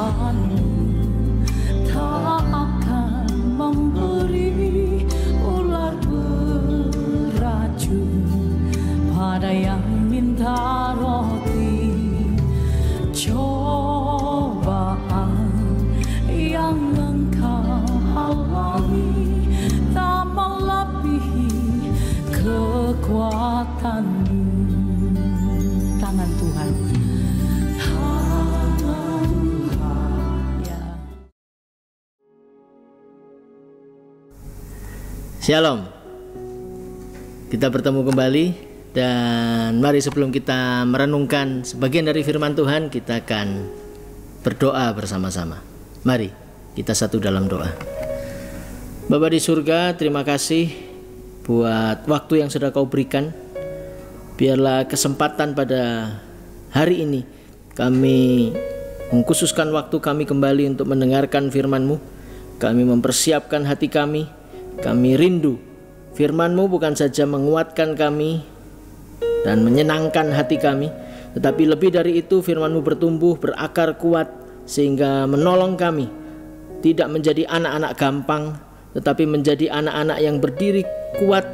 Tuhanmu tak akan memberi ular beracun pada yang minta roti. Cobaan yang engkau alami tak melebihi kekuatanmu. Tangan Tuhan. Tangan Tuhan. Ya. Shalom. Kita bertemu kembali. Dan mari sebelum kita merenungkan sebagian dari firman Tuhan, kita akan berdoa bersama-sama. Mari kita satu dalam doa. Bapa di surga, terima kasih buat waktu yang sudah Kau berikan. Biarlah kesempatan pada hari ini kami mengkhususkan waktu kami kembali untuk mendengarkan firman-Mu. Kami mempersiapkan hati kami. Kami rindu firman-Mu bukan saja menguatkan kami dan menyenangkan hati kami, tetapi lebih dari itu firman-Mu bertumbuh, berakar kuat, sehingga menolong kami tidak menjadi anak-anak gampang, tetapi menjadi anak-anak yang berdiri kuat,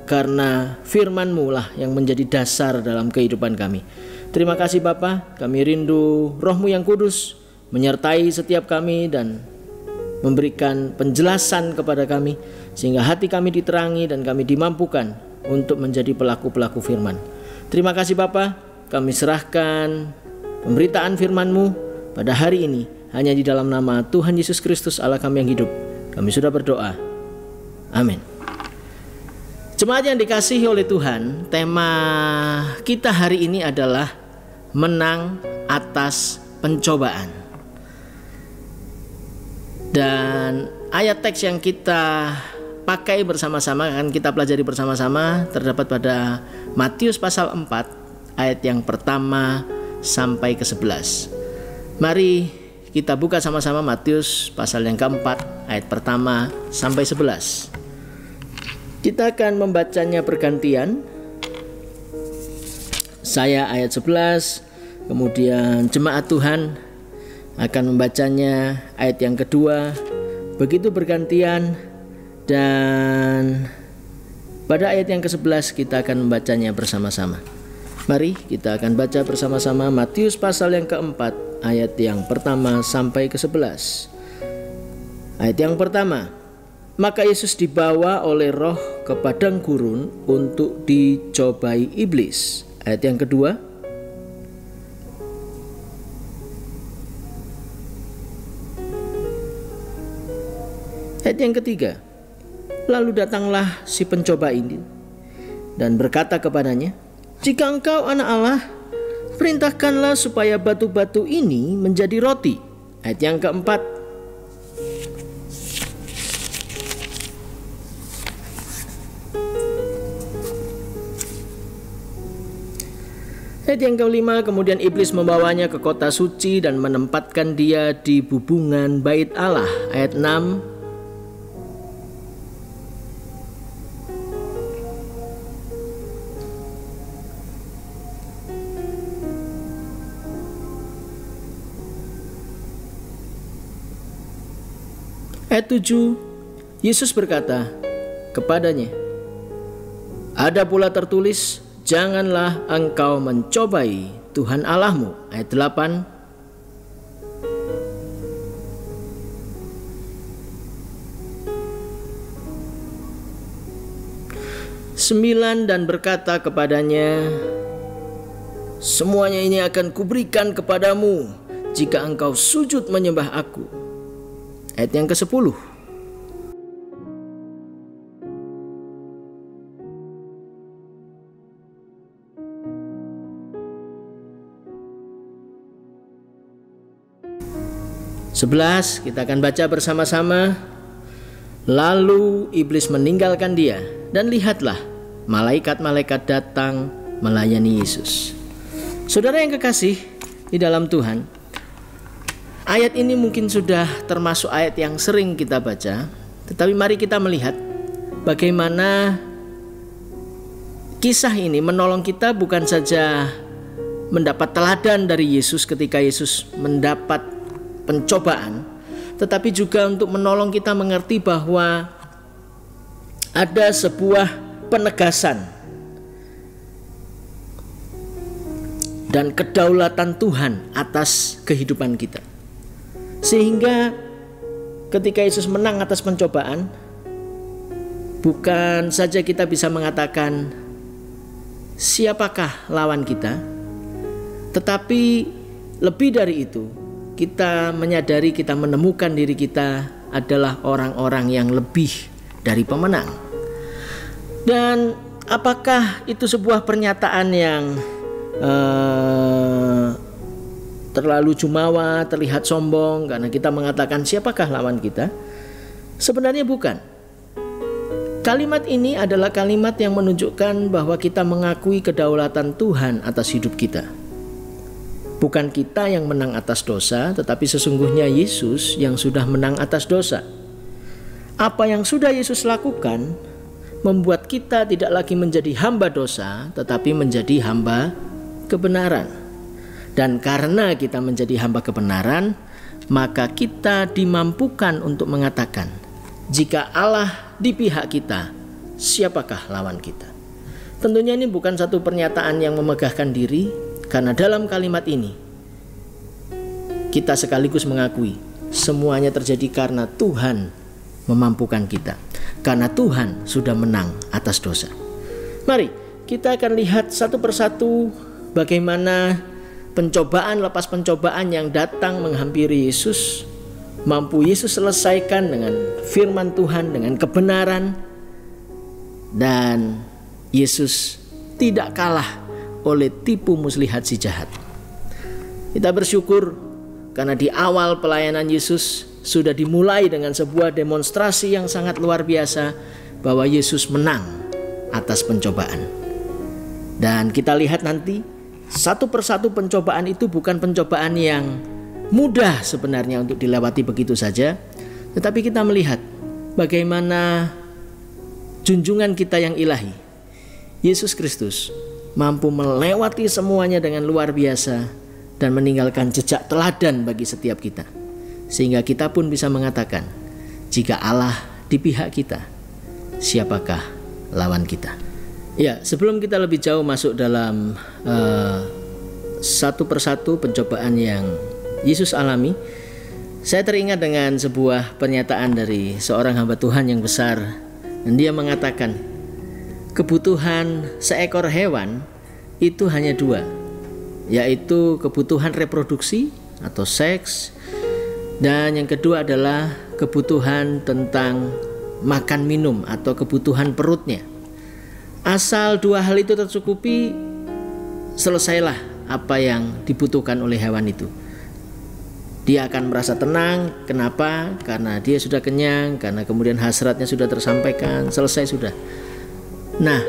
karena firman-Mu lah yang menjadi dasar dalam kehidupan kami. Terima kasih Bapa, kami rindu Roh-Mu yang kudus menyertai setiap kami dan memberikan penjelasan kepada kami, sehingga hati kami diterangi dan kami dimampukan untuk menjadi pelaku-pelaku firman. Terima kasih Bapa, kami serahkan pemberitaan firman-Mu pada hari ini hanya di dalam nama Tuhan Yesus Kristus Allah kami yang hidup. Kami sudah berdoa. Amin. Jemaat yang dikasihi oleh Tuhan, tema kita hari ini adalah menang atas pencobaan. Dan ayat teks yang kita pakai bersama-sama, akan kita pelajari bersama-sama, terdapat pada Matius pasal 4 ayat yang pertama sampai ke-11. Mari kita buka sama-sama Matius pasal yang keempat ayat pertama sampai 11. Kita akan membacanya bergantian. Saya ayat 11, kemudian jemaat Tuhan akan membacanya ayat yang kedua, begitu bergantian. Dan pada ayat yang ke-11 kita akan membacanya bersama-sama. Mari kita akan baca bersama-sama Matius pasal yang keempat ayat yang pertama sampai ke-11. Ayat yang pertama, maka Yesus dibawa oleh Roh ke padang gurun untuk dicobai iblis. Ayat yang kedua, ayat yang ketiga, lalu datanglah si pencoba ini dan berkata kepadanya, jika engkau anak Allah, perintahkanlah supaya batu-batu ini menjadi roti. Ayat yang keempat, ayat yang kelima, kemudian iblis membawanya ke kota suci dan menempatkan dia di bubungan bait Allah. Ayat 6, ayat 7, Yesus berkata kepadanya, ada pula tertulis, janganlah engkau mencobai Tuhan Allahmu. Ayat 8, sembilan, dan berkata kepadanya, semuanya ini akan kuberikan kepadamu jika engkau sujud menyembah aku. Ayat yang ke-10, kita akan baca bersama-sama. Lalu iblis meninggalkan dia, dan lihatlah malaikat-malaikat datang melayani Yesus. Saudara yang kekasih di dalam Tuhan, ayat ini mungkin sudah termasuk ayat yang sering kita baca, tetapi mari kita melihat bagaimana kisah ini menolong kita bukan saja mendapat teladan dari Yesus ketika Yesus mendapat pencobaan, tetapi juga untuk menolong kita mengerti bahwa ada sebuah penegasan dan kedaulatan Tuhan atas kehidupan kita. Sehingga ketika Yesus menang atas pencobaan, bukan saja kita bisa mengatakan siapakah lawan kita, tetapi lebih dari itu, kita menyadari, kita menemukan diri kita adalah orang-orang yang lebih dari pemenang. Dan apakah itu sebuah pernyataan yang terlalu jumawa, terlihat sombong karena kita mengatakan siapakah lawan kita? Sebenarnya bukan. Kalimat ini adalah kalimat yang menunjukkan bahwa kita mengakui kedaulatan Tuhan atas hidup kita. Bukan kita yang menang atas dosa, tetapi sesungguhnya Yesus yang sudah menang atas dosa. Apa yang sudah Yesus lakukan membuat kita tidak lagi menjadi hamba dosa, tetapi menjadi hamba kebenaran. Dan karena kita menjadi hamba kebenaran, maka kita dimampukan untuk mengatakan, jika Allah di pihak kita, siapakah lawan kita? Tentunya ini bukan satu pernyataan yang memegahkan diri, karena dalam kalimat ini kita sekaligus mengakui semuanya terjadi karena Tuhan memampukan kita, karena Tuhan sudah menang atas dosa. Mari kita akan lihat satu persatu bagaimana pencobaan lepas pencobaan yang datang menghampiri Yesus mampu Yesus selesaikan dengan firman Tuhan, dengan kebenaran, dan Yesus tidak kalah oleh tipu muslihat si jahat. Kita bersyukur karena di awal pelayanan Yesus sudah dimulai dengan sebuah demonstrasi yang sangat luar biasa bahwa Yesus menang atas pencobaan. Dan kita lihat nanti satu persatu pencobaan itu bukan pencobaan yang mudah sebenarnya untuk dilewati begitu saja, tetapi kita melihat bagaimana junjungan kita yang ilahi, Yesus Kristus, mampu melewati semuanya dengan luar biasa dan meninggalkan jejak teladan bagi setiap kita, sehingga kita pun bisa mengatakan, jika Allah di pihak kita, siapakah lawan kita? Ya, sebelum kita lebih jauh masuk dalam satu persatu pencobaan yang Yesus alami, saya teringat dengan sebuah pernyataan dari seorang hamba Tuhan yang besar, dan dia mengatakan kebutuhan seekor hewan itu hanya dua, yaitu kebutuhan reproduksi atau seks, dan yang kedua adalah kebutuhan tentang makan minum atau kebutuhan perutnya. Asal dua hal itu tercukupi, selesailah apa yang dibutuhkan oleh hewan itu. Dia akan merasa tenang. Kenapa? Karena dia sudah kenyang, karena kemudian hasratnya sudah tersampaikan, selesai sudah. Nah,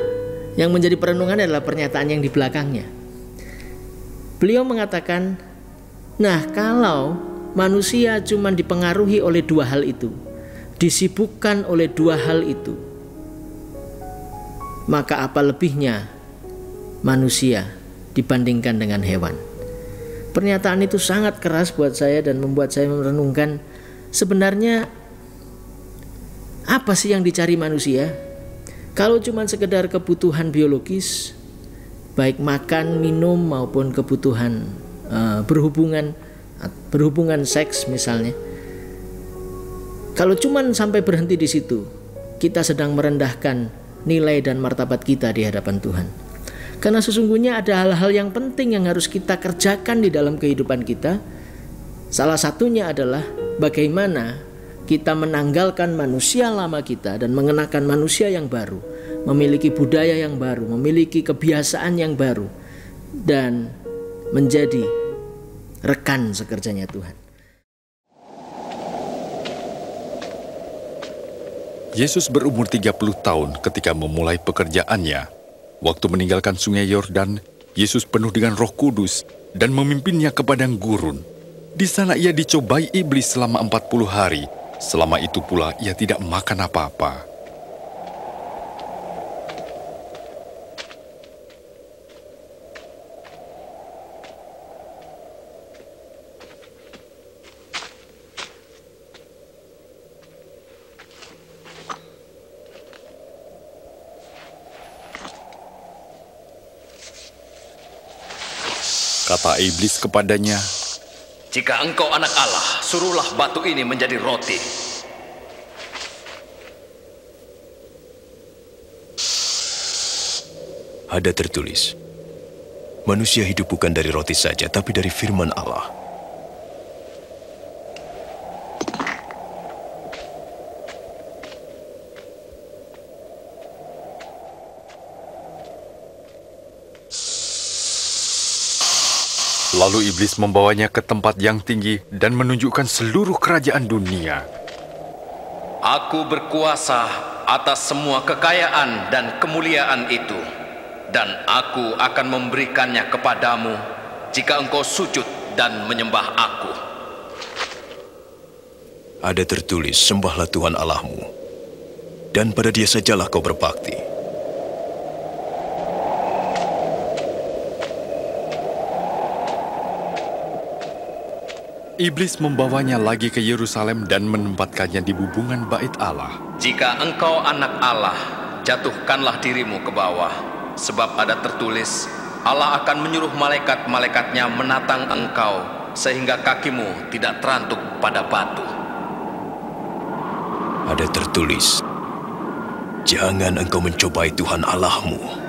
yang menjadi perenungan adalah pernyataan yang di belakangnya. Beliau mengatakan, nah kalau manusia cuma dipengaruhi oleh dua hal itu, disibukkan oleh dua hal itu, maka apa lebihnya manusia dibandingkan dengan hewan? Pernyataan itu sangat keras buat saya dan membuat saya merenungkan sebenarnya apa sih yang dicari manusia? Kalau cuma sekedar kebutuhan biologis, baik makan, minum maupun kebutuhan berhubungan seks misalnya. Kalau cuma sampai berhenti di situ, kita sedang merendahkan nilai dan martabat kita di hadapan Tuhan. Karena sesungguhnya ada hal-hal yang penting yang harus kita kerjakan di dalam kehidupan kita. Salah satunya adalah bagaimana kita menanggalkan manusia lama kita dan mengenakan manusia yang baru, memiliki budaya yang baru, memiliki kebiasaan yang baru, dan menjadi rekan sekerjanya Tuhan. Yesus berumur 30 tahun ketika memulai pekerjaannya. Waktu meninggalkan sungai Yordan, Yesus penuh dengan Roh Kudus dan memimpinnya ke padang gurun. Di sana ia dicobai iblis selama 40 hari. Selama itu pula ia tidak makan apa-apa. Kata iblis kepadanya, "Jika engkau anak Allah, suruhlah batu ini menjadi roti." Ada tertulis, manusia hidup bukan dari roti saja, tapi dari firman Allah. lalu iblis membawanya ke tempat yang tinggi dan menunjukkan seluruh kerajaan dunia. "Aku berkuasa atas semua kekayaan dan kemuliaan itu, dan aku akan memberikannya kepadamu jika engkau sujud dan menyembah aku." Ada tertulis, sembahlah Tuhan Allahmu, dan pada Dia sajalah kau berbakti. Iblis membawanya lagi ke Yerusalem dan menempatkannya di bubungan bait Allah. "Jika engkau anak Allah, jatuhkanlah dirimu ke bawah, sebab ada tertulis, Allah akan menyuruh malaikat-malaikatnya menatang engkau, sehingga kakimu tidak terantuk pada batu." Ada tertulis, jangan engkau mencobai Tuhan Allahmu.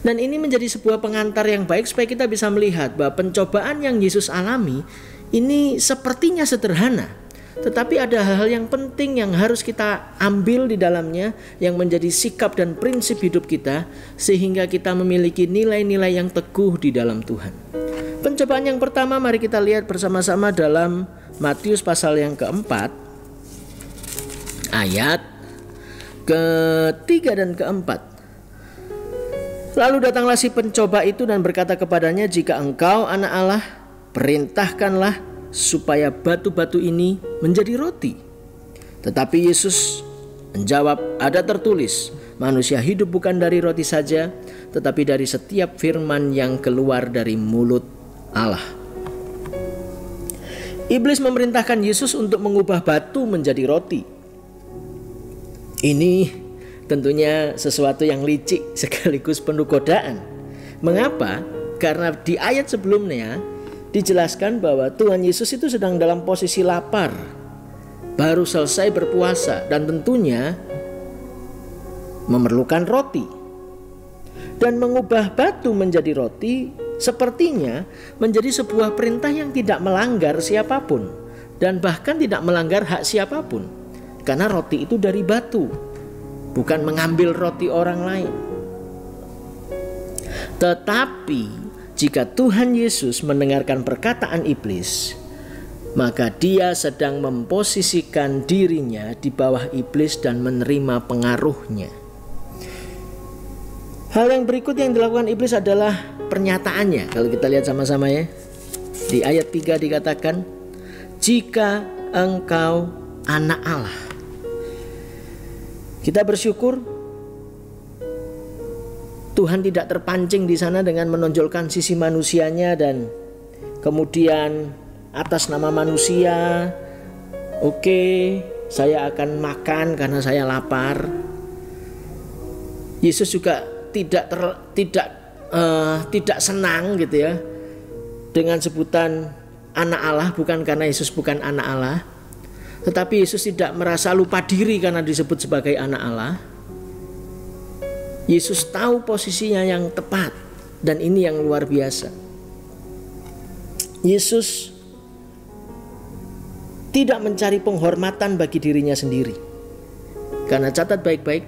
Dan ini menjadi sebuah pengantar yang baik supaya kita bisa melihat bahwa pencobaan yang Yesus alami ini sepertinya sederhana, tetapi ada hal-hal yang penting yang harus kita ambil di dalamnya yang menjadi sikap dan prinsip hidup kita sehingga kita memiliki nilai-nilai yang teguh di dalam Tuhan. Pencobaan yang pertama mari kita lihat bersama-sama dalam Matius pasal yang keempat ayat ketiga dan keempat. "Lalu datanglah si pencoba itu dan berkata kepadanya, jika engkau anak Allah, perintahkanlah supaya batu-batu ini menjadi roti. Tetapi Yesus menjawab, ada tertulis, manusia hidup bukan dari roti saja, tetapi dari setiap firman yang keluar dari mulut Allah." Iblis memerintahkan Yesus untuk mengubah batu menjadi roti. Ini tentunya sesuatu yang licik sekaligus penuh godaan. Mengapa? Karena di ayat sebelumnya dijelaskan bahwa Tuhan Yesus itu sedang dalam posisi lapar, baru selesai berpuasa, dan tentunya memerlukan roti. Dan mengubah batu menjadi roti sepertinya menjadi sebuah perintah yang tidak melanggar siapapun dan bahkan tidak melanggar hak siapapun, karena roti itu dari batu, bukan mengambil roti orang lain. Tetapi jika Tuhan Yesus mendengarkan perkataan iblis, maka dia sedang memposisikan dirinya di bawah iblis dan menerima pengaruhnya. Hal yang berikut yang dilakukan iblis adalah pernyataannya. Kalau kita lihat sama-sama ya, di ayat 3 dikatakan, jika engkau anak Allah. Kita bersyukur Tuhan tidak terpancing di sana dengan menonjolkan sisi manusianya dan kemudian atas nama manusia, oke, saya akan makan karena saya lapar. Yesus juga tidak senang gitu ya dengan sebutan anak Allah, bukan karena Yesus bukan anak Allah. Tetapi Yesus tidak merasa lupa diri karena disebut sebagai anak Allah. Yesus tahu posisinya yang tepat, dan ini yang luar biasa. Yesus tidak mencari penghormatan bagi dirinya sendiri. Karena catat baik-baik,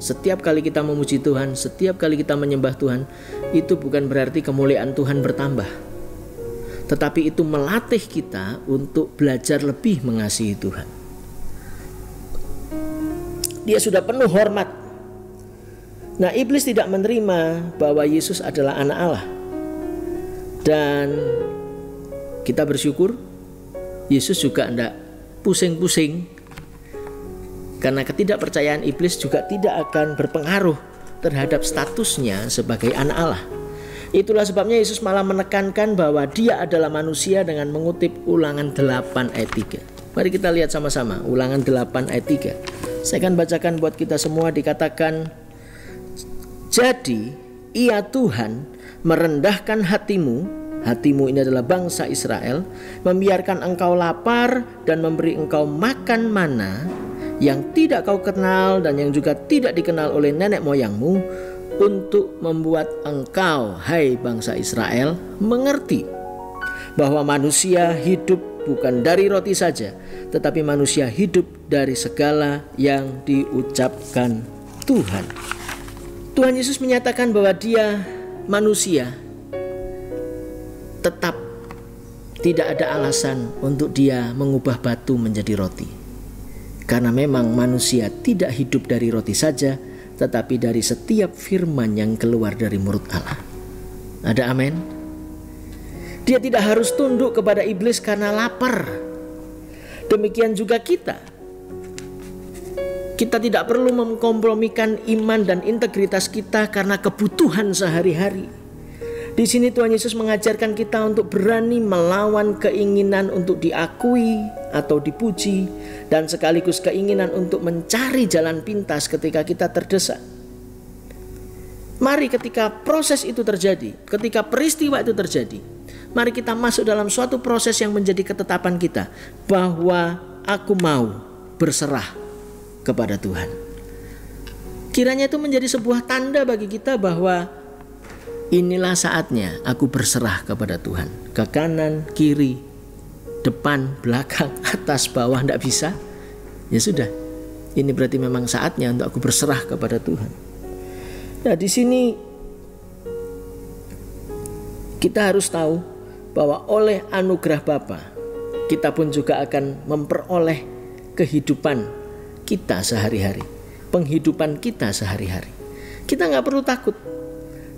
setiap kali kita memuji Tuhan, setiap kali kita menyembah Tuhan, itu bukan berarti kemuliaan Tuhan bertambah, tetapi itu melatih kita untuk belajar lebih mengasihi Tuhan. Dia sudah penuh hormat. Nah, iblis tidak menerima bahwa Yesus adalah anak Allah. Dan kita bersyukur Yesus juga tidak pusing-pusing, karena ketidakpercayaan iblis juga tidak akan berpengaruh terhadap statusnya sebagai anak Allah. Itulah sebabnya Yesus malah menekankan bahwa dia adalah manusia dengan mengutip Ulangan 8 ayat 3. Mari kita lihat sama-sama Ulangan 8 ayat 3. Saya akan bacakan buat kita semua. Dikatakan, jadi ia Tuhan merendahkan hatimu ini adalah bangsa Israel, membiarkan engkau lapar dan memberi engkau makan mana yang tidak kau kenal dan yang juga tidak dikenal oleh nenek moyangmu, untuk membuat engkau, hai bangsa Israel, mengerti bahwa manusia hidup bukan dari roti saja, tetapi manusia hidup dari segala yang diucapkan Tuhan. Tuhan Yesus menyatakan bahwa Dia manusia, tetap tidak ada alasan untuk Dia mengubah batu menjadi roti. Karena memang manusia tidak hidup dari roti saja, tetapi dari setiap firman yang keluar dari mulut Allah. Ada amin? Dia tidak harus tunduk kepada iblis karena lapar. Demikian juga kita. Kita tidak perlu mengkompromikan iman dan integritas kita karena kebutuhan sehari-hari. Di sini Tuhan Yesus mengajarkan kita untuk berani melawan keinginan untuk diakui atau dipuji, dan sekaligus keinginan untuk mencari jalan pintas ketika kita terdesak. Mari ketika proses itu terjadi, ketika peristiwa itu terjadi, mari kita masuk dalam suatu proses yang menjadi ketetapan kita, bahwa aku mau berserah kepada Tuhan. Kiranya itu menjadi sebuah tanda bagi kita bahwa inilah saatnya aku berserah kepada Tuhan. Ke kanan, kiri, depan, belakang, atas, bawah, tidak bisa. Ya sudah, ini berarti memang saatnya untuk aku berserah kepada Tuhan. Nah, di sini kita harus tahu bahwa oleh anugerah Bapa, kita pun juga akan memperoleh kehidupan kita sehari-hari, penghidupan kita sehari-hari. Kita nggak perlu takut.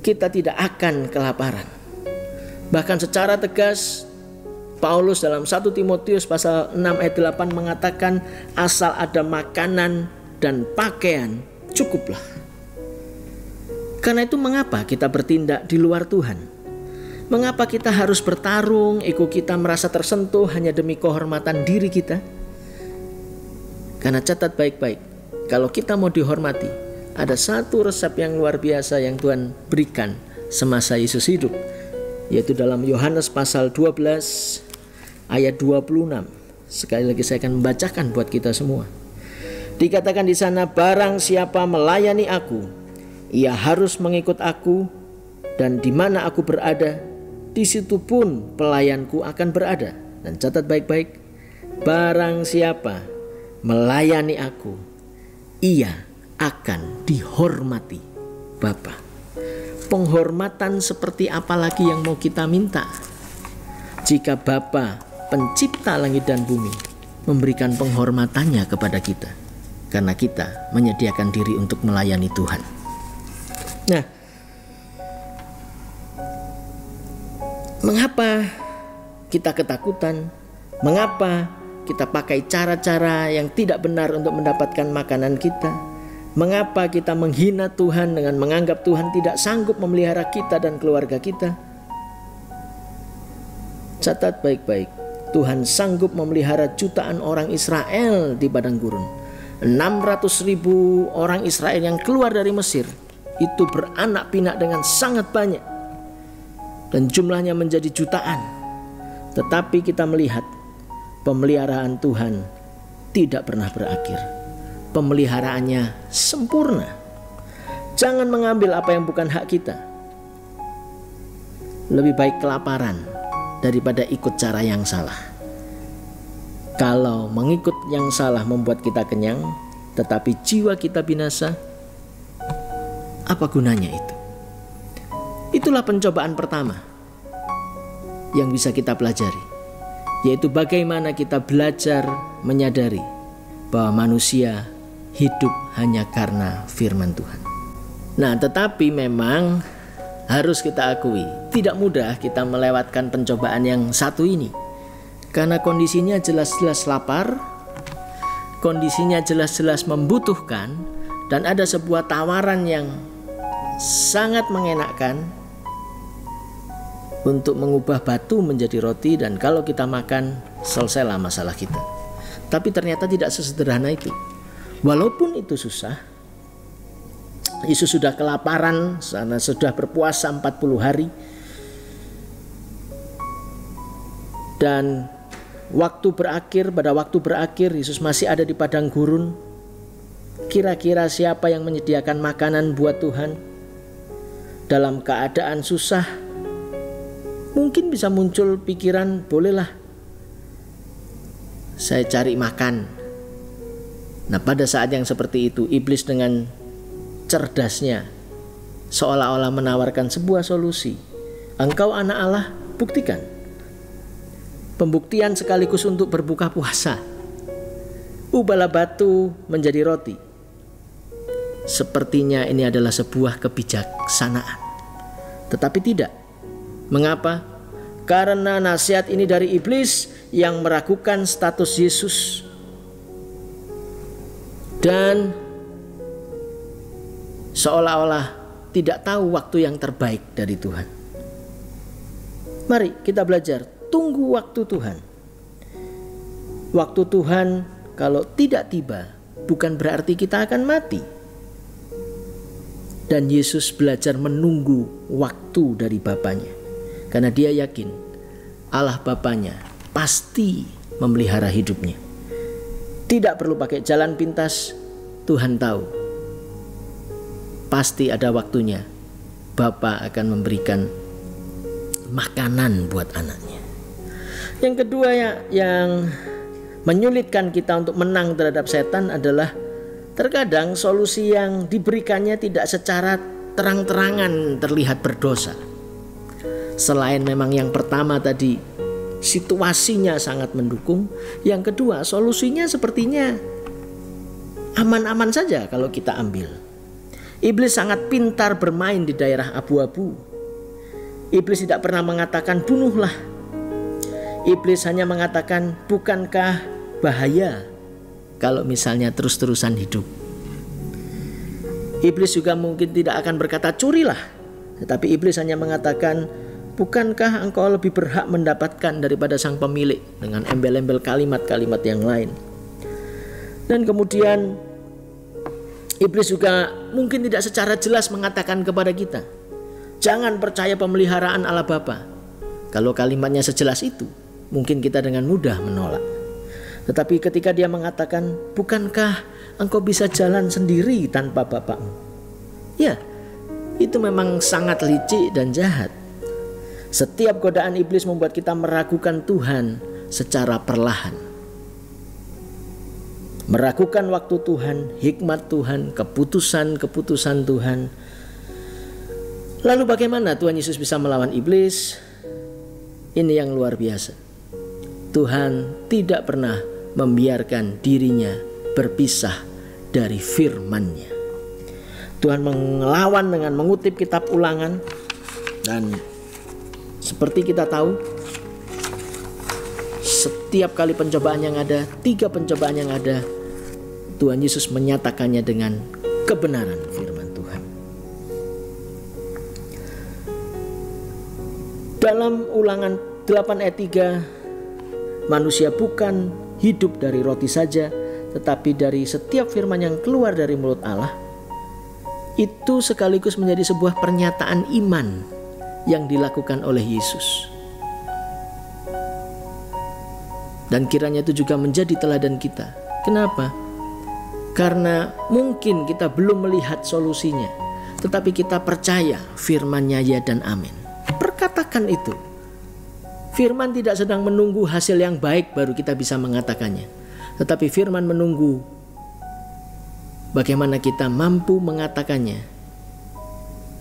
Kita tidak akan kelaparan. Bahkan secara tegas Paulus dalam 1 Timotius pasal 6 ayat 8 mengatakan, asal ada makanan dan pakaian cukuplah. Karena itu mengapa kita bertindak di luar Tuhan? Mengapa kita harus bertarung, ego kita merasa tersentuh hanya demi kehormatan diri kita? Karena catat baik-baik, kalau kita mau dihormati, ada satu resep yang luar biasa yang Tuhan berikan semasa Yesus hidup, yaitu dalam Yohanes pasal 12 ayat 26. Sekali lagi saya akan membacakan buat kita semua. Dikatakan di sana, barang siapa melayani aku, ia harus mengikut aku, dan di mana aku berada, di situ pun pelayanku akan berada. Dan catat baik-baik, barang siapa melayani aku, ia akan dihormati Bapa. Penghormatan seperti apa lagi yang mau kita minta jika Bapa pencipta langit dan bumi memberikan penghormatannya kepada kita, karena kita menyediakan diri untuk melayani Tuhan. Nah, mengapa kita ketakutan? Mengapa kita pakai cara-cara yang tidak benar untuk mendapatkan makanan kita? Mengapa kita menghina Tuhan dengan menganggap Tuhan tidak sanggup memelihara kita dan keluarga kita? Catat baik-baik, Tuhan sanggup memelihara jutaan orang Israel di padang gurun. 600.000 orang Israel yang keluar dari Mesir itu beranak pinak dengan sangat banyak, dan jumlahnya menjadi jutaan. Tetapi kita melihat pemeliharaan Tuhan tidak pernah berakhir. Pemeliharaannya sempurna. Jangan mengambil apa yang bukan hak kita. Lebih baik kelaparan daripada ikut cara yang salah. Kalau mengikut yang salah membuat kita kenyang, tetapi jiwa kita binasa, apa gunanya itu? Itulah pencobaan pertama yang bisa kita pelajari, yaitu bagaimana kita belajar menyadari bahwa manusia hidup hanya karena firman Tuhan. Nah, tetapi memang harus kita akui, tidak mudah kita melewatkan pencobaan yang satu ini. Karena kondisinya jelas-jelas lapar, kondisinya jelas-jelas membutuhkan, dan ada sebuah tawaran yang sangat mengenakkan untuk mengubah batu menjadi roti, dan kalau kita makan selesailah masalah kita. Tapi ternyata tidak sesederhana itu. Walaupun itu susah, Yesus sudah kelaparan karena sudah berpuasa 40 hari. Dan pada waktu berakhir Yesus masih ada di padang gurun. Kira-kira siapa yang menyediakan makanan buat Tuhan? Dalam keadaan susah, mungkin bisa muncul pikiran, bolehlah saya cari makan. Nah, pada saat yang seperti itu, iblis dengan cerdasnya seolah-olah menawarkan sebuah solusi. Engkau anak Allah, buktikan. Pembuktian sekaligus untuk berbuka puasa. Ubahlah batu menjadi roti. Sepertinya ini adalah sebuah kebijaksanaan. Tetapi tidak. Mengapa? Karena nasihat ini dari iblis yang meragukan status Yesus. Dan seolah-olah tidak tahu waktu yang terbaik dari Tuhan. Mari kita belajar. Tunggu waktu Tuhan. Waktu Tuhan kalau tidak tiba, bukan berarti kita akan mati. Dan Yesus belajar menunggu waktu dari Bapanya. Karena dia yakin Allah Bapanya pasti memelihara hidupnya. Tidak perlu pakai jalan pintas, Tuhan tahu. Pasti ada waktunya Bapa akan memberikan makanan buat anaknya. Yang kedua yang menyulitkan kita untuk menang terhadap setan adalah terkadang solusi yang diberikannya tidak secara terang-terangan terlihat berdosa. Selain memang yang pertama tadi situasinya sangat mendukung, yang kedua solusinya sepertinya aman-aman saja kalau kita ambil. Iblis sangat pintar bermain di daerah abu-abu. Iblis tidak pernah mengatakan bunuhlah. Iblis hanya mengatakan, bukankah bahaya kalau misalnya terus-terusan hidup? Iblis juga mungkin tidak akan berkata curilah. Tetapi iblis hanya mengatakan, bukankah engkau lebih berhak mendapatkan daripada sang pemilik, dengan embel-embel kalimat-kalimat yang lain. Dan kemudian iblis juga mungkin tidak secara jelas mengatakan kepada kita, jangan percaya pemeliharaan Allah Bapa. Kalau kalimatnya sejelas itu, mungkin kita dengan mudah menolak. Tetapi ketika dia mengatakan, bukankah engkau bisa jalan sendiri tanpa Bapakmu? Ya, itu memang sangat licik dan jahat. Setiap godaan iblis membuat kita meragukan Tuhan secara perlahan. Meragukan waktu Tuhan, hikmat Tuhan, keputusan-keputusan Tuhan. Lalu bagaimana Tuhan Yesus bisa melawan iblis? Ini yang luar biasa. Tuhan tidak pernah membiarkan dirinya berpisah dari firman-Nya. Tuhan melawan dengan mengutip kitab Ulangan. Dan seperti kita tahu, setiap kali pencobaan yang ada, 3 pencobaan yang ada, Tuhan Yesus menyatakannya dengan kebenaran firman Tuhan. Dalam Ulangan 8 ayat 3, manusia bukan hidup dari roti saja, tetapi dari setiap firman yang keluar dari mulut Allah. Itu sekaligus menjadi sebuah pernyataan iman yang dilakukan oleh Yesus. Dan kiranya itu juga menjadi teladan kita. Kenapa? Karena mungkin kita belum melihat solusinya, tetapi kita percaya firman-Nya ya dan amin. Perkatakan itu. Firman tidak sedang menunggu hasil yang baik baru kita bisa mengatakannya. Tetapi firman menunggu bagaimana kita mampu mengatakannya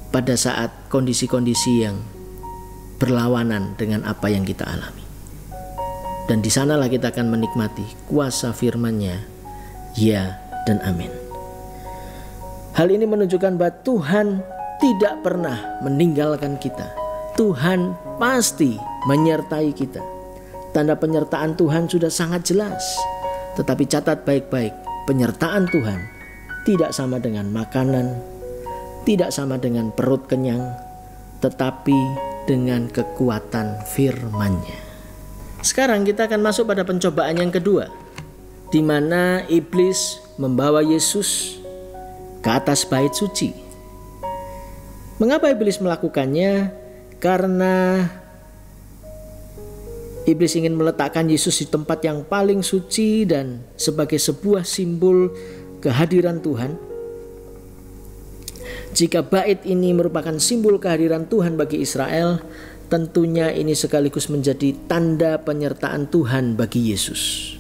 pada saat kondisi-kondisi yang berlawanan dengan apa yang kita alami. Dan di sanalah kita akan menikmati kuasa firman-Nya ya dan amin. Hal ini menunjukkan bahwa Tuhan tidak pernah meninggalkan kita. Tuhan pasti menyertai kita. Tanda penyertaan Tuhan sudah sangat jelas. Tetapi catat baik-baik, penyertaan Tuhan tidak sama dengan makanan, tidak sama dengan perut kenyang, tetapi dengan kekuatan firman-Nya. Sekarang kita akan masuk pada pencobaan yang kedua, di mana iblis membawa Yesus ke atas bait suci. Mengapa iblis melakukannya? Karena iblis ingin meletakkan Yesus di tempat yang paling suci dan sebagai sebuah simbol kehadiran Tuhan. Jika bait ini merupakan simbol kehadiran Tuhan bagi Israel, tentunya ini sekaligus menjadi tanda penyertaan Tuhan bagi Yesus.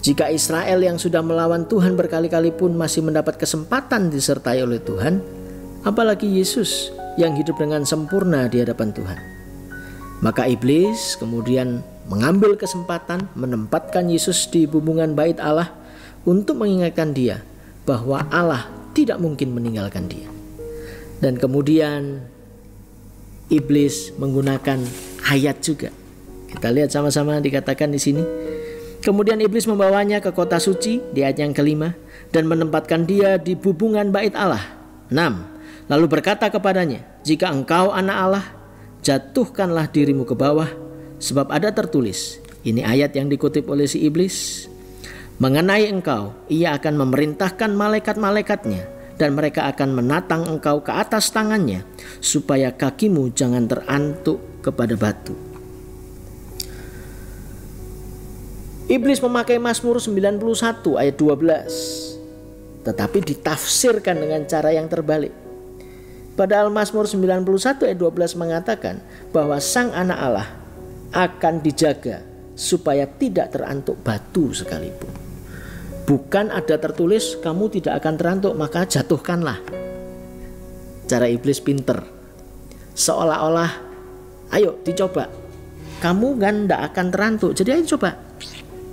Jika Israel yang sudah melawan Tuhan berkali-kali pun masih mendapat kesempatan disertai oleh Tuhan, apalagi Yesus yang hidup dengan sempurna di hadapan Tuhan. Maka iblis kemudian mengambil kesempatan menempatkan Yesus di bumbungan bait Allah untuk mengingatkan dia bahwa Allah tidak mungkin meninggalkan dia. Dan kemudian iblis menggunakan ayat juga. Kita lihat sama-sama dikatakan di sini. Kemudian iblis membawanya ke kota suci di ayat yang kelima dan menempatkan dia di bumbungan bait Allah. 6. Lalu berkata kepadanya, jika engkau anak Allah, jatuhkanlah dirimu ke bawah, sebab ada tertulis. Ini ayat yang dikutip oleh si iblis. Mengenai engkau, ia akan memerintahkan malaikat-malaikatnya, dan mereka akan menatang engkau ke atas tangannya, supaya kakimu jangan terantuk kepada batu. Iblis memakai Mazmur 91 ayat 12, tetapi ditafsirkan dengan cara yang terbalik. Padahal Mazmur 91 ayat 12 mengatakan bahwa sang anak Allah akan dijaga supaya tidak terantuk batu sekalipun. Bukan ada tertulis kamu tidak akan terantuk maka jatuhkanlah. Cara iblis pinter. Seolah-olah ayo dicoba. Kamu kan tidak akan terantuk, jadi ayo coba.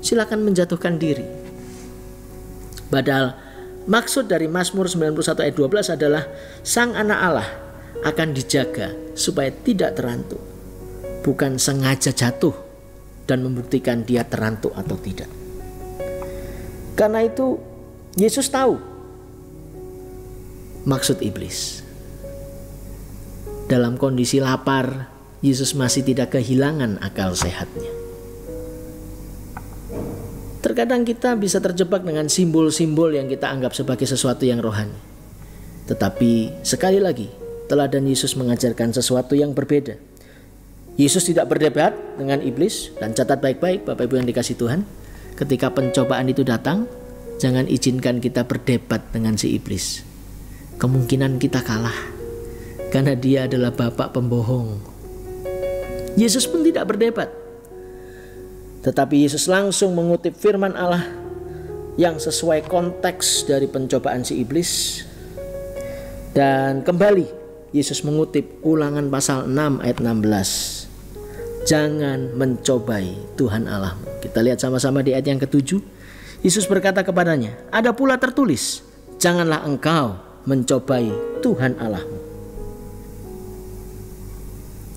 Silakan menjatuhkan diri. Padahal maksud dari Mazmur 91 ayat 12 adalah sang anak Allah akan dijaga supaya tidak terantuk. Bukan sengaja jatuh dan membuktikan dia terantuk atau tidak. Karena itu Yesus tahu maksud iblis. Dalam kondisi lapar, Yesus masih tidak kehilangan akal sehatnya. Terkadang kita bisa terjebak dengan simbol-simbol yang kita anggap sebagai sesuatu yang rohani. Tetapi sekali lagi, teladan Yesus mengajarkan sesuatu yang berbeda. Yesus tidak berdebat dengan iblis, dan catat baik-baik Bapak Ibu yang dikasihi Tuhan, ketika pencobaan itu datang, jangan izinkan kita berdebat dengan si iblis. Kemungkinan kita kalah, karena dia adalah bapak pembohong. Yesus pun tidak berdebat. Tetapi Yesus langsung mengutip firman Allah yang sesuai konteks dari pencobaan si iblis. Dan kembali Yesus mengutip Ulangan pasal 6 ayat 16. Jangan mencobai Tuhan Allahmu. Kita lihat sama-sama di ayat yang ke-7. Yesus berkata kepadanya, ada pula tertulis, janganlah engkau mencobai Tuhan Allahmu.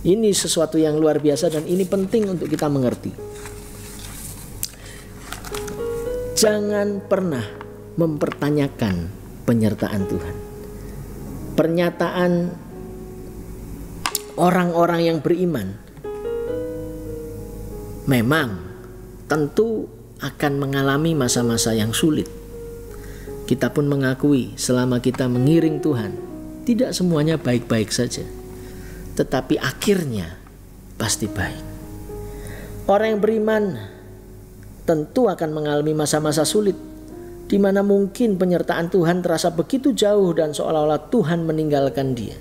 Ini sesuatu yang luar biasa dan ini penting untuk kita mengerti. Jangan pernah mempertanyakan penyertaan Tuhan. Pernyataan orang-orang yang beriman memang tentu akan mengalami masa-masa yang sulit. Kita pun mengakui selama kita mengiring Tuhan, tidak semuanya baik-baik saja. Tetapi akhirnya pasti baik. Orang yang beriman tentu akan mengalami masa-masa sulit, di mana mungkin penyertaan Tuhan terasa begitu jauh dan seolah-olah Tuhan meninggalkan dia.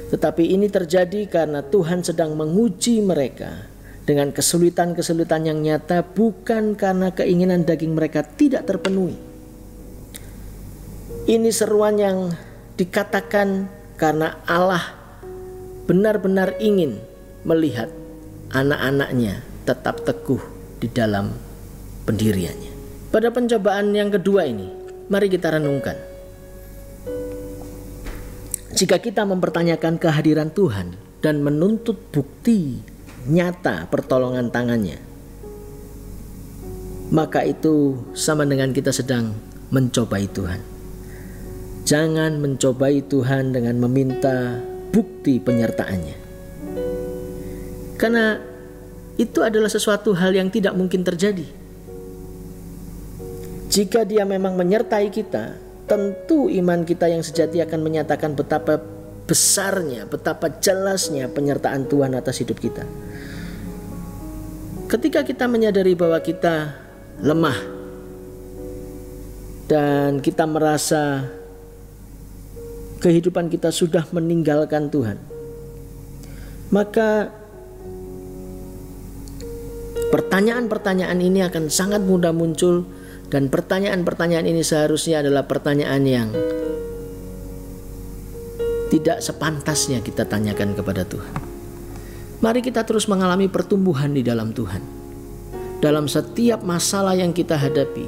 Tetapi ini terjadi karena Tuhan sedang menguji mereka dengan kesulitan-kesulitan yang nyata, bukan karena keinginan daging mereka tidak terpenuhi. Ini seruan yang dikatakan karena Allah benar-benar ingin melihat anak-anaknya tetap teguh di dalam pendiriannya. Pada pencobaan yang kedua ini, mari kita renungkan. Jika kita mempertanyakan kehadiran Tuhan dan menuntut bukti nyata pertolongan tangannya, maka itu sama dengan kita sedang mencobai Tuhan. Jangan mencobai Tuhan dengan meminta bukti penyertaannya, karena itu adalah sesuatu hal yang tidak mungkin terjadi. Jika Dia memang menyertai kita, tentu iman kita yang sejati akan menyatakan betapa besarnya, betapa jelasnya penyertaan Tuhan atas hidup kita. Ketika kita menyadari bahwa kita lemah dan kita merasa kehidupan kita sudah meninggalkan Tuhan, maka pertanyaan-pertanyaan ini akan sangat mudah muncul. Dan pertanyaan-pertanyaan ini seharusnya adalah pertanyaan yang tidak sepantasnya kita tanyakan kepada Tuhan. Mari kita terus mengalami pertumbuhan di dalam Tuhan. Dalam setiap masalah yang kita hadapi,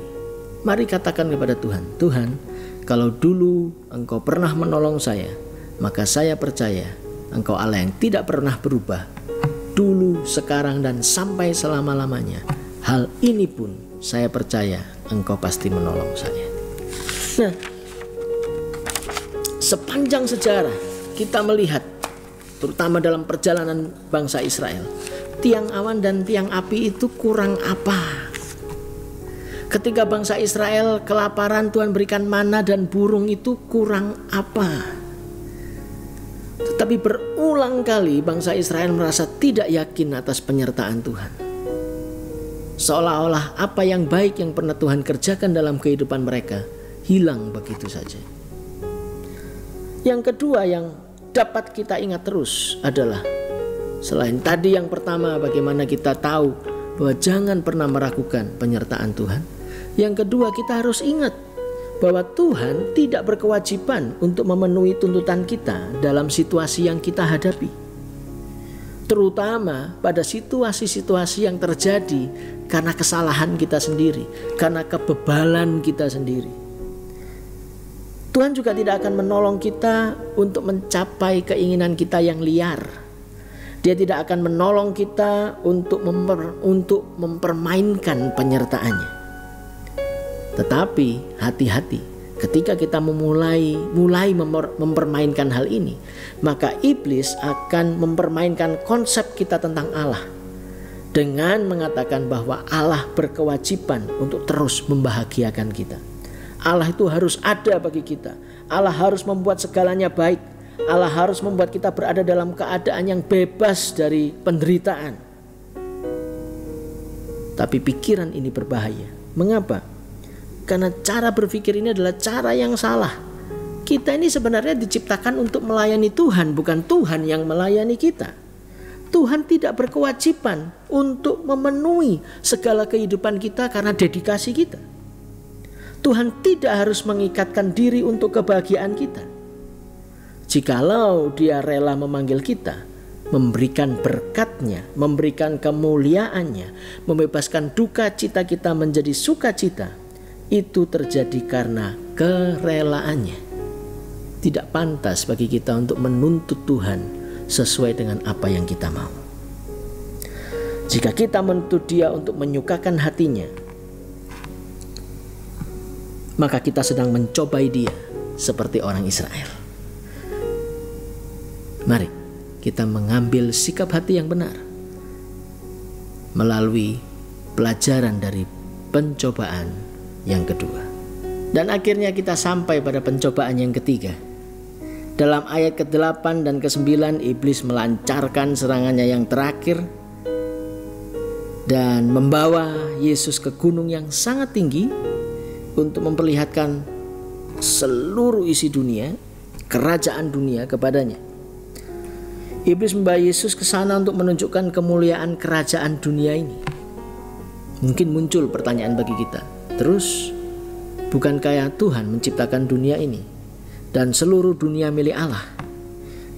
mari katakan kepada Tuhan, Tuhan, kalau dulu Engkau pernah menolong saya, maka saya percaya Engkau Allah yang tidak pernah berubah, dulu, sekarang, dan sampai selama-lamanya. Hal ini pun saya percaya Engkau pasti menolong saya. Nah, sepanjang sejarah kita melihat, terutama dalam perjalanan bangsa Israel, tiang awan dan tiang api itu kurang apa? Ketika bangsa Israel kelaparan, Tuhan berikan mana dan burung itu kurang apa? Tetapi berulang kali bangsa Israel merasa tidak yakin atas penyertaan Tuhan. Seolah-olah apa yang baik yang pernah Tuhan kerjakan dalam kehidupan mereka hilang begitu saja. Yang kedua yang dapat kita ingat terus adalah, selain tadi yang pertama bagaimana kita tahu bahwa jangan pernah meragukan penyertaan Tuhan, yang kedua kita harus ingat bahwa Tuhan tidak berkewajiban untuk memenuhi tuntutan kita dalam situasi yang kita hadapi, terutama pada situasi-situasi yang terjadi karena kesalahan kita sendiri, karena kebebalan kita sendiri. Tuhan juga tidak akan menolong kita untuk mencapai keinginan kita yang liar. Dia tidak akan menolong kita untuk mempermainkan penyertaannya. Tetapi hati-hati, ketika kita mulai mempermainkan hal ini, maka iblis akan mempermainkan konsep kita tentang Allah dengan mengatakan bahwa Allah berkewajiban untuk terus membahagiakan kita. Allah itu harus ada bagi kita. Allah harus membuat segalanya baik. Allah harus membuat kita berada dalam keadaan yang bebas dari penderitaan. Tapi pikiran ini berbahaya. Mengapa? Karena cara berpikir ini adalah cara yang salah. Kita ini sebenarnya diciptakan untuk melayani Tuhan, bukan Tuhan yang melayani kita. Tuhan tidak berkewajiban untuk memenuhi segala kehidupan kita karena dedikasi kita. Tuhan tidak harus mengikatkan diri untuk kebahagiaan kita. Jikalau Dia rela memanggil kita, memberikan berkat-Nya, memberikan kemuliaan-Nya, membebaskan duka cita kita menjadi sukacita, itu terjadi karena kerelaannya. Tidak pantas bagi kita untuk menuntut Tuhan sesuai dengan apa yang kita mau. Jika kita menuntut Dia untuk menyukakan hatinya, maka kita sedang mencobai Dia seperti orang Israel. Mari kita mengambil sikap hati yang benar melalui pelajaran dari pencobaan yang kedua. Dan akhirnya kita sampai pada pencobaan yang ketiga. Dalam ayat ke-8 dan ke-9, iblis melancarkan serangannya yang terakhir dan membawa Yesus ke gunung yang sangat tinggi untuk memperlihatkan seluruh isi dunia, kerajaan dunia kepadanya. Iblis membawa Yesus ke sana untuk menunjukkan kemuliaan kerajaan dunia ini. Mungkin muncul pertanyaan bagi kita, terus bukankah Tuhan menciptakan dunia ini dan seluruh dunia milik Allah?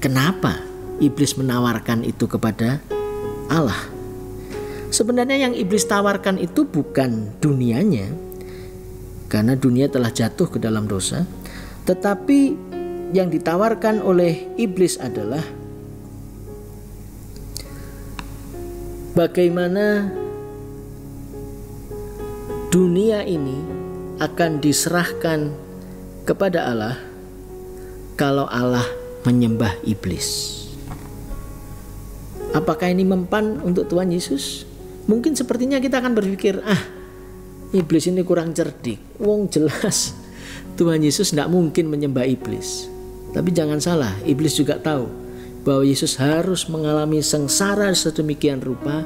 Kenapa iblis menawarkan itu kepada Allah? Sebenarnya yang iblis tawarkan itu bukan dunianya, karena dunia telah jatuh ke dalam dosa. Tetapi yang ditawarkan oleh iblis adalah bagaimana dunia ini akan diserahkan kepada Allah kalau Allah menyembah iblis. Apakah ini mempan untuk Tuhan Yesus? Mungkin sepertinya kita akan berpikir, iblis ini kurang cerdik. Wong jelas Tuhan Yesus tidak mungkin menyembah iblis. Tapi jangan salah, iblis juga tahu bahwa Yesus harus mengalami sengsara sedemikian rupa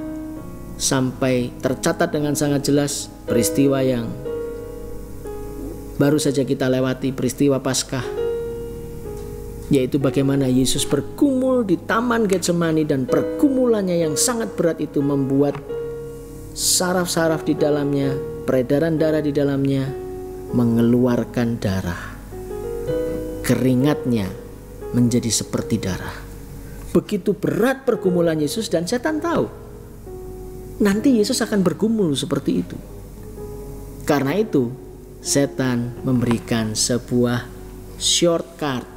sampai tercatat dengan sangat jelas peristiwa yang baru saja kita lewati, peristiwa Paskah, yaitu bagaimana Yesus bergumul di Taman Getsemani, dan pergumulannya yang sangat berat itu membuat saraf-saraf di dalamnya, peredaran darah di dalamnya mengeluarkan darah. Keringatnya menjadi seperti darah. Begitu berat pergumulan Yesus, dan setan tahu nanti Yesus akan bergumul seperti itu. Karena itu setan memberikan sebuah shortcut,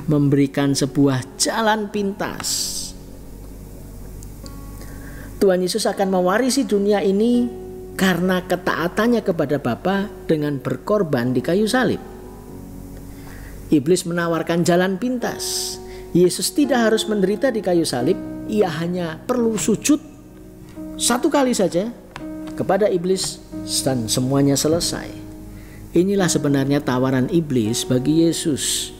memberikan sebuah jalan pintas. Tuhan Yesus akan mewarisi dunia ini karena ketaatannya kepada Bapa dengan berkorban di kayu salib. Iblis menawarkan jalan pintas. Yesus tidak harus menderita di kayu salib, ia hanya perlu sujud satu kali saja kepada iblis dan semuanya selesai. Inilah sebenarnya tawaran iblis bagi Yesus.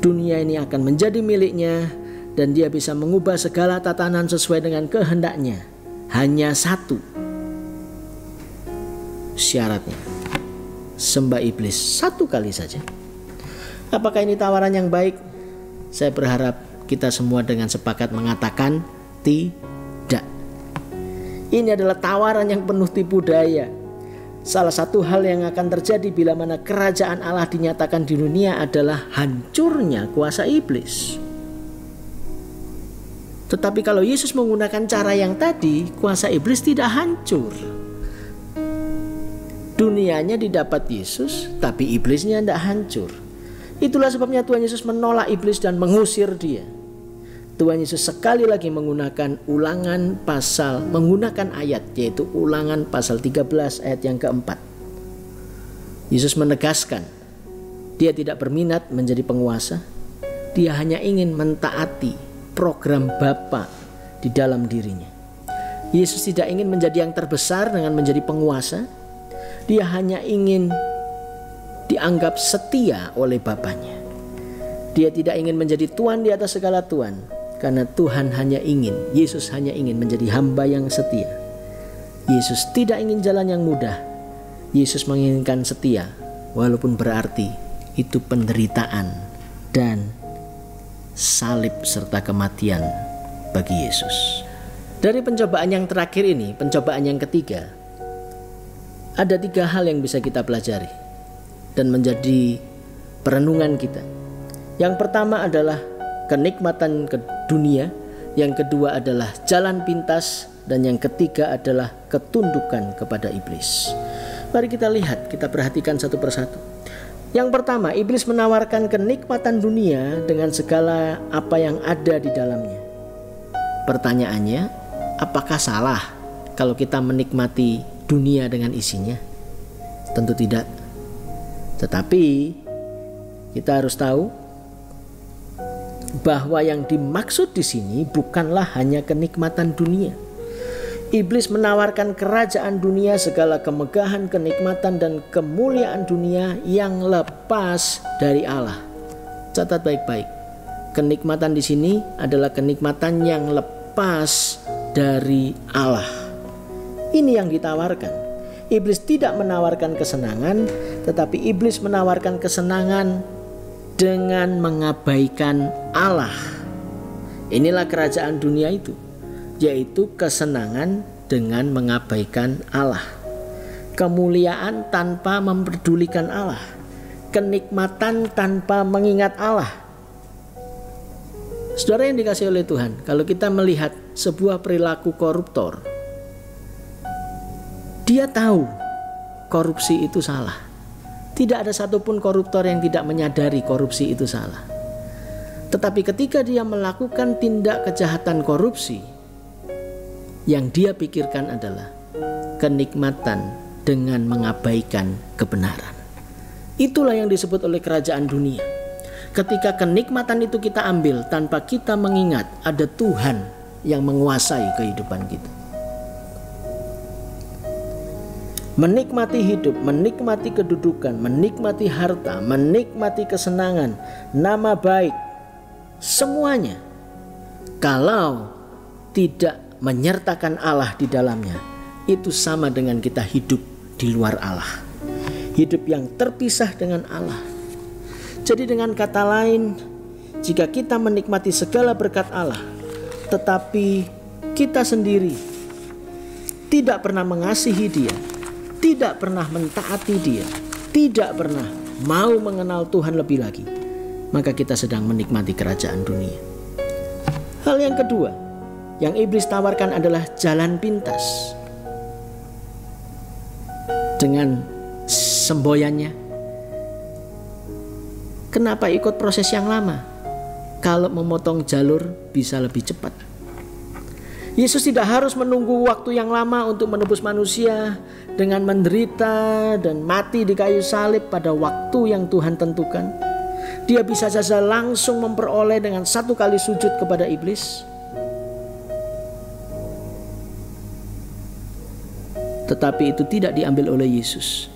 Dunia ini akan menjadi miliknya dan dia bisa mengubah segala tatanan sesuai dengan kehendaknya. Hanya satu syaratnya, sembah iblis satu kali saja. Apakah ini tawaran yang baik? Saya berharap kita semua dengan sepakat mengatakan tidak. Ini adalah tawaran yang penuh tipu daya. Salah satu hal yang akan terjadi bila mana kerajaan Allah dinyatakan di dunia adalah hancurnya kuasa iblis. Tetapi kalau Yesus menggunakan cara yang tadi, kuasa iblis tidak hancur. Dunianya didapat Yesus, tapi iblisnya tidak hancur. Itulah sebabnya Tuhan Yesus menolak iblis dan mengusir dia. Tuhan Yesus sekali lagi menggunakan menggunakan ayat, yaitu Ulangan pasal 13 ayat yang keempat. Yesus menegaskan, dia tidak berminat menjadi penguasa, dia hanya ingin mentaati program Bapa di dalam dirinya. Yesus tidak ingin menjadi yang terbesar dengan menjadi penguasa, dia hanya ingin dianggap setia oleh Bapanya. Dia tidak ingin menjadi Tuhan di atas segala Tuhan, karena Yesus hanya ingin menjadi hamba yang setia. Yesus tidak ingin jalan yang mudah. Yesus menginginkan setia, walaupun berarti itu penderitaan dan salib serta kematian bagi Yesus. Dari pencobaan yang terakhir ini, pencobaan yang ketiga, ada 3 hal yang bisa kita pelajari dan menjadi perenungan kita. Yang pertama adalah kenikmatan ke dunia, yang kedua adalah jalan pintas, dan yang ketiga adalah ketundukan kepada iblis. Mari kita lihat, kita perhatikan satu persatu. Yang pertama, iblis menawarkan kenikmatan dunia dengan segala apa yang ada di dalamnya. Pertanyaannya, apakah salah kalau kita menikmati dunia dengan isinya? Tentu tidak. Tetapi kita harus tahu bahwa yang dimaksud di sini bukanlah hanya kenikmatan dunia. Iblis menawarkan kerajaan dunia, segala kemegahan, kenikmatan, dan kemuliaan dunia yang lepas dari Allah. Catat baik-baik. Kenikmatan di sini adalah kenikmatan yang lepas dari Allah. Ini yang ditawarkan. Iblis tidak menawarkan kesenangan, tetapi iblis menawarkan kesenangan dengan mengabaikan Allah. Inilah kerajaan dunia itu, yaitu kesenangan dengan mengabaikan Allah, kemuliaan tanpa memperdulikan Allah, kenikmatan tanpa mengingat Allah. Saudara yang dikasihi oleh Tuhan, kalau kita melihat sebuah perilaku koruptor, dia tahu korupsi itu salah. Tidak ada satupun koruptor yang tidak menyadari korupsi itu salah. Tetapi ketika dia melakukan tindak kejahatan korupsi, yang dia pikirkan adalah kenikmatan dengan mengabaikan kebenaran. Itulah yang disebut oleh kerajaan dunia. Ketika kenikmatan itu kita ambil tanpa kita mengingat ada Tuhan yang menguasai kehidupan kita. menikmati hidup, menikmati kedudukan, menikmati harta, menikmati kesenangan, nama baik, semuanya, kalau tidak menyertakan Allah di dalamnya, itu sama dengan kita hidup di luar Allah, hidup yang terpisah dengan Allah. Jadi dengan kata lain, jika kita menikmati segala berkat Allah, tetapi kita sendiri tidak pernah mengasihi Dia, tidak pernah mentaati Dia, tidak pernah mau mengenal Tuhan lebih lagi, maka kita sedang menikmati kerajaan dunia. Hal yang kedua yang iblis tawarkan adalah jalan pintas. Dengan semboyannya, kenapa ikut proses yang lama? Kalau memotong jalur bisa lebih cepat. Yesus tidak harus menunggu waktu yang lama untuk menebus manusia dengan menderita dan mati di kayu salib pada waktu yang Tuhan tentukan. Dia bisa saja langsung memperoleh dengan satu kali sujud kepada iblis. Tetapi itu tidak diambil oleh Yesus.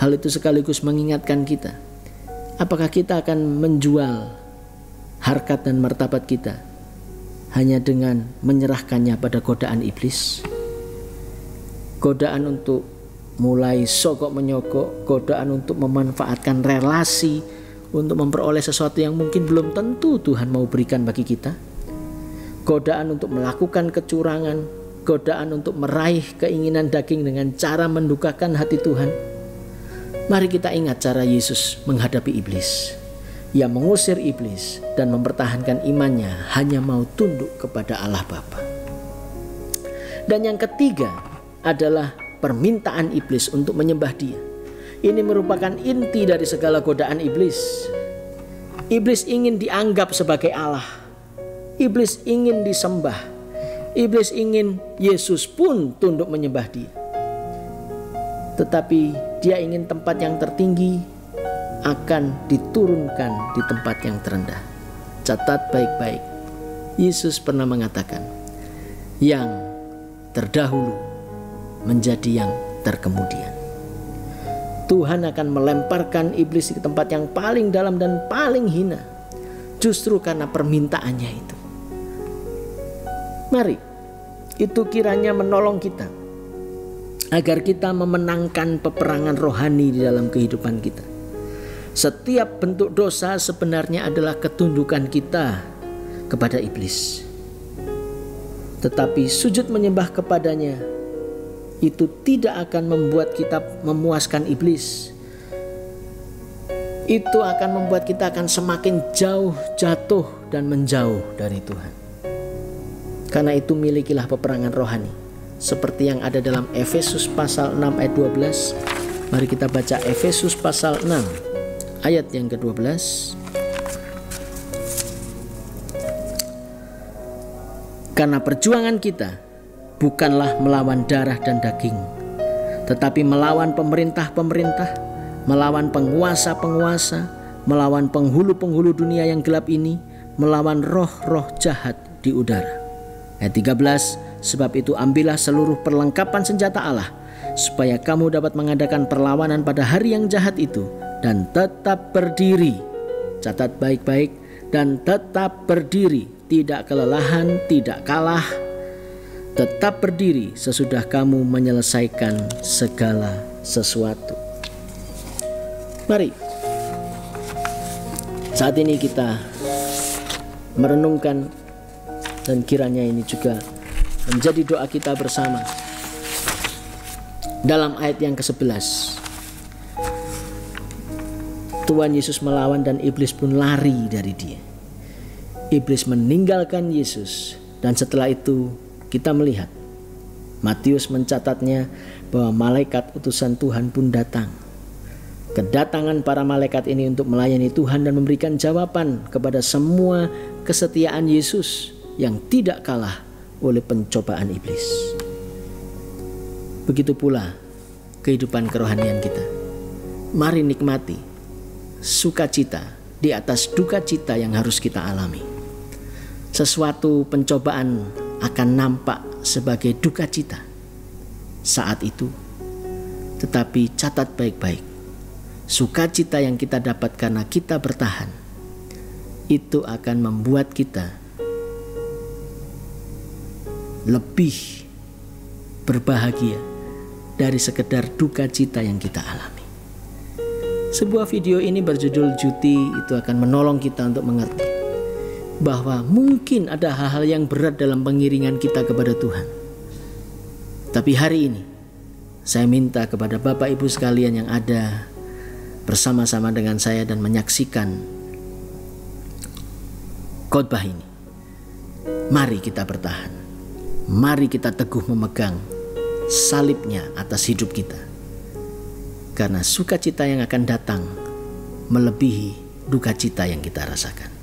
Hal itu sekaligus mengingatkan kita, apakah kita akan menjual harkat dan martabat kita hanya dengan menyerahkannya pada godaan iblis? Godaan untuk mulai sogok menyogok, godaan untuk memanfaatkan relasi untuk memperoleh sesuatu yang mungkin belum tentu Tuhan mau berikan bagi kita. Godaan untuk melakukan kecurangan, godaan untuk meraih keinginan daging dengan cara mendukakan hati Tuhan. Mari kita ingat cara Yesus menghadapi iblis. Ia mengusir iblis dan mempertahankan imannya hanya mau tunduk kepada Allah Bapa. Dan yang ketiga adalah permintaan iblis untuk menyembah Dia. Ini merupakan inti dari segala godaan iblis. Iblis ingin dianggap sebagai Allah. Iblis ingin disembah. Iblis ingin Yesus pun tunduk menyembah Dia. Tetapi dia ingin tempat yang tertinggi akan diturunkan di tempat yang terendah. Catat baik-baik. Yesus pernah mengatakan, yang terdahulu menjadi yang terkemudian. Tuhan akan melemparkan iblis ke tempat yang paling dalam dan paling hina, justru karena permintaannya itu. Mari, itu kiranya menolong kita agar kita memenangkan peperangan rohani di dalam kehidupan kita. Setiap bentuk dosa sebenarnya adalah ketundukan kita kepada iblis. Tetapi sujud menyembah kepadanya itu tidak akan membuat kita memuaskan iblis. Itu akan membuat kita akan semakin jauh jatuh dan menjauh dari Tuhan. Karena itu milikilah peperangan rohani, seperti yang ada dalam Efesus pasal 6 ayat 12. Mari kita baca Efesus pasal 6 ayat yang ke-12. Karena perjuangan kita bukanlah melawan darah dan daging, tetapi melawan pemerintah-pemerintah, melawan penguasa-penguasa, melawan penghulu-penghulu dunia yang gelap ini, melawan roh-roh jahat di udara. Ayat 13, sebab itu ambillah seluruh perlengkapan senjata Allah, supaya kamu dapat mengadakan perlawanan pada hari yang jahat itu, dan tetap berdiri. Catat baik-baik, dan tetap berdiri, tidak kelelahan, tidak kalah. Tetap berdiri sesudah kamu menyelesaikan segala sesuatu. Mari, saat ini kita merenungkan, dan kiranya ini juga menjadi doa kita bersama. Dalam ayat yang ke-11, Tuhan Yesus melawan dan iblis pun lari dari Dia. Iblis meninggalkan Yesus, dan setelah itu kita melihat Matius mencatatnya bahwa malaikat utusan Tuhan pun datang. Kedatangan para malaikat ini untuk melayani Tuhan dan memberikan jawaban kepada semua kesetiaan Yesus yang tidak kalah oleh pencobaan iblis. Begitu pula kehidupan kerohanian kita. Mari nikmati sukacita di atas duka cita yang harus kita alami. Sesuatu pencobaan akan nampak sebagai duka cita saat itu, Tetapi catat baik-baik, sukacita yang kita dapat karena kita bertahan, itu akan membuat kita lebih berbahagia dari sekedar duka cita yang kita alami. Sebuah video ini berjudul Juti itu akan menolong kita untuk mengerti bahwa mungkin ada hal-hal yang berat dalam pengiringan kita kepada Tuhan. Tapi hari ini saya minta kepada Bapak Ibu sekalian yang ada bersama-sama dengan saya dan menyaksikan khotbah ini, mari kita bertahan. Mari kita teguh memegang salibnya atas hidup kita. Karena sukacita yang akan datang melebihi duka cita yang kita rasakan.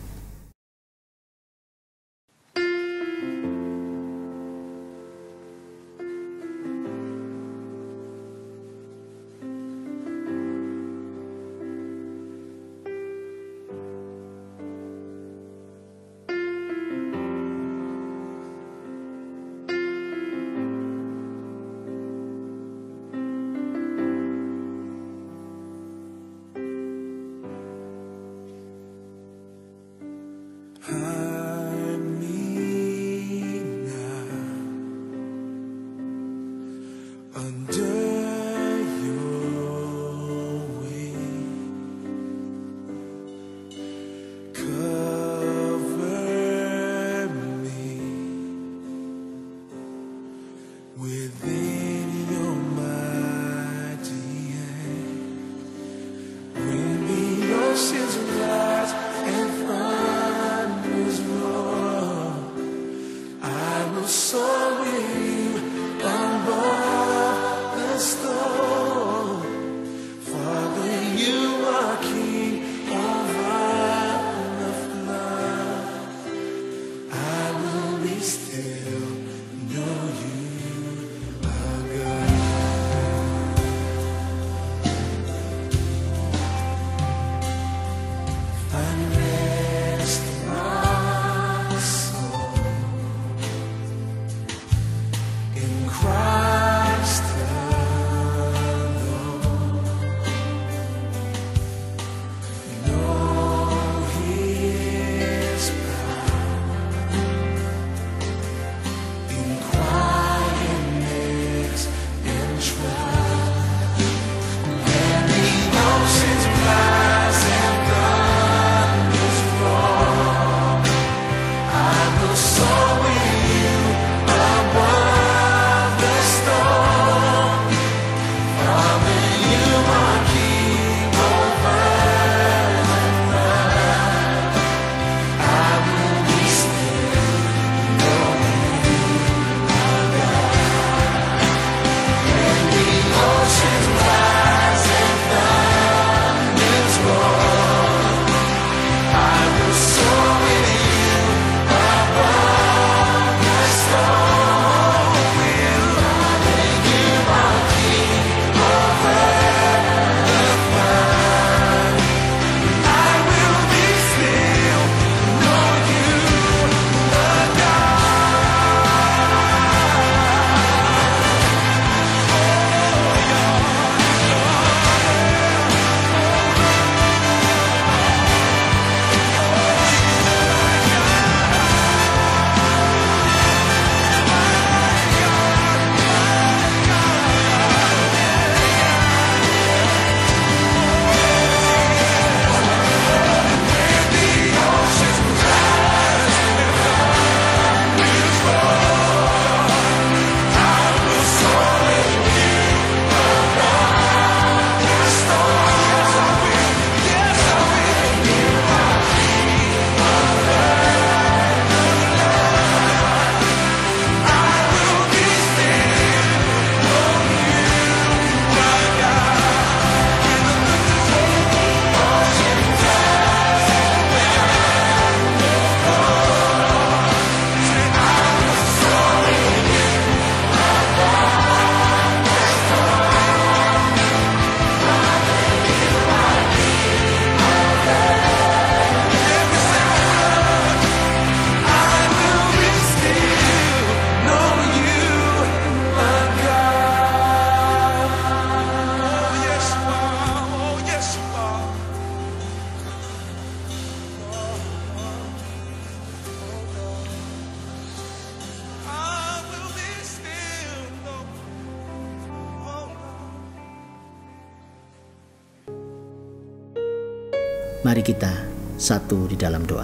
Mari kita satu di dalam doa.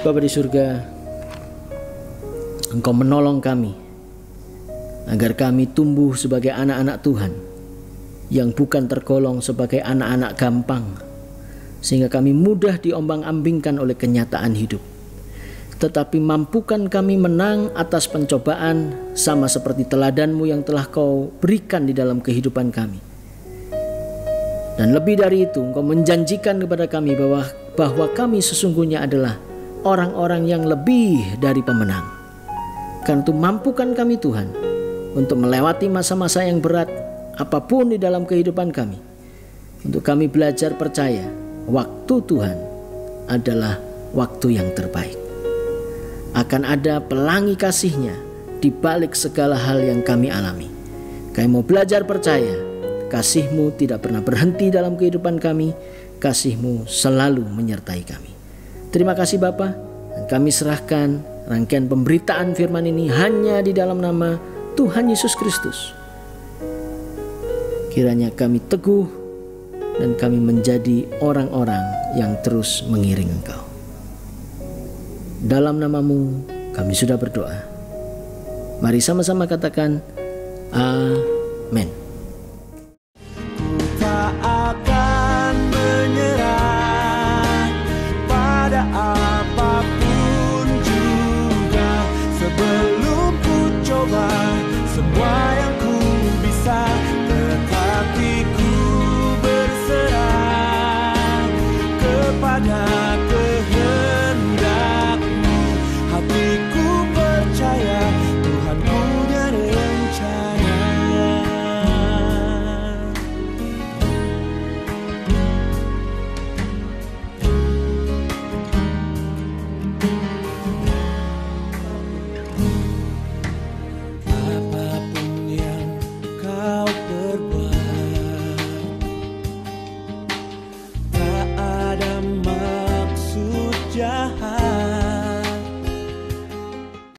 Bapa di surga, Engkau menolong kami agar kami tumbuh sebagai anak-anak Tuhan yang bukan tergolong sebagai anak-anak gampang, sehingga kami mudah diombang-ambingkan oleh kenyataan hidup. Tetapi mampukan kami menang atas pencobaan sama seperti teladan-Mu yang telah Kau berikan di dalam kehidupan kami. Dan lebih dari itu, Engkau menjanjikan kepada kami bahwa kami sesungguhnya adalah orang-orang yang lebih dari pemenang. Karena itu mampukan kami Tuhan untuk melewati masa-masa yang berat apapun di dalam kehidupan kami. Untuk kami belajar percaya waktu Tuhan adalah waktu yang terbaik. Akan ada pelangi kasih-Nya di balik segala hal yang kami alami. Kami mau belajar percaya kasih-Mu tidak pernah berhenti dalam kehidupan kami. Kasih-Mu selalu menyertai kami. Terima kasih Bapa, dan kami serahkan rangkaian pemberitaan firman ini hanya di dalam nama Tuhan Yesus Kristus. Kiranya kami teguh dan kami menjadi orang-orang yang terus mengiring Engkau. Dalam nama-Mu kami sudah berdoa. Mari sama-sama katakan amin. Tak akan menyerah pada